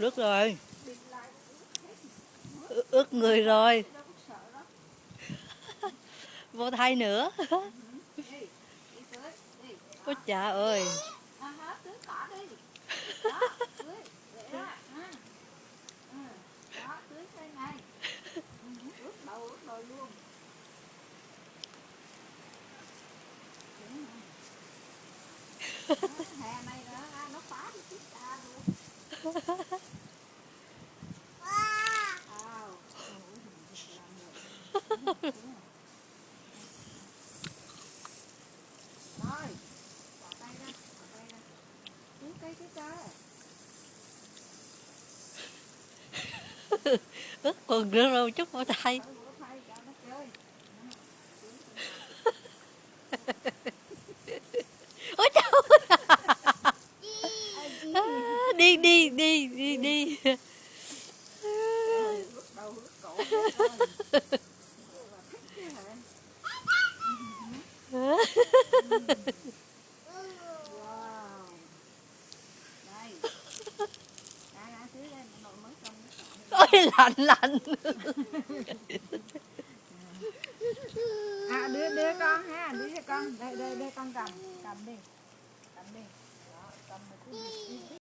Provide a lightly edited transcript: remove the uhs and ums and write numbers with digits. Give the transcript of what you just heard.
Ướt rồi. Ướt người rồi. Vô thay nữa. Ôi trời ơi. Hè này nó phá đi chiếc ta luôn. Rồi, bỏ tay ra, bỏ tay ra. Cứu cây cái cơ. Ướt quần nữa rồi chút vô thay. Bữa thay cho nó chơi. Ôi trời ơi. Đi đi đi đi đi. Trời, ướt đầu ướt cổ hết rồi. Là thích chứ hả? Wow. Đây. Ra ra xíu đây, nội mới trong nước. Ôi lạnh lạnh.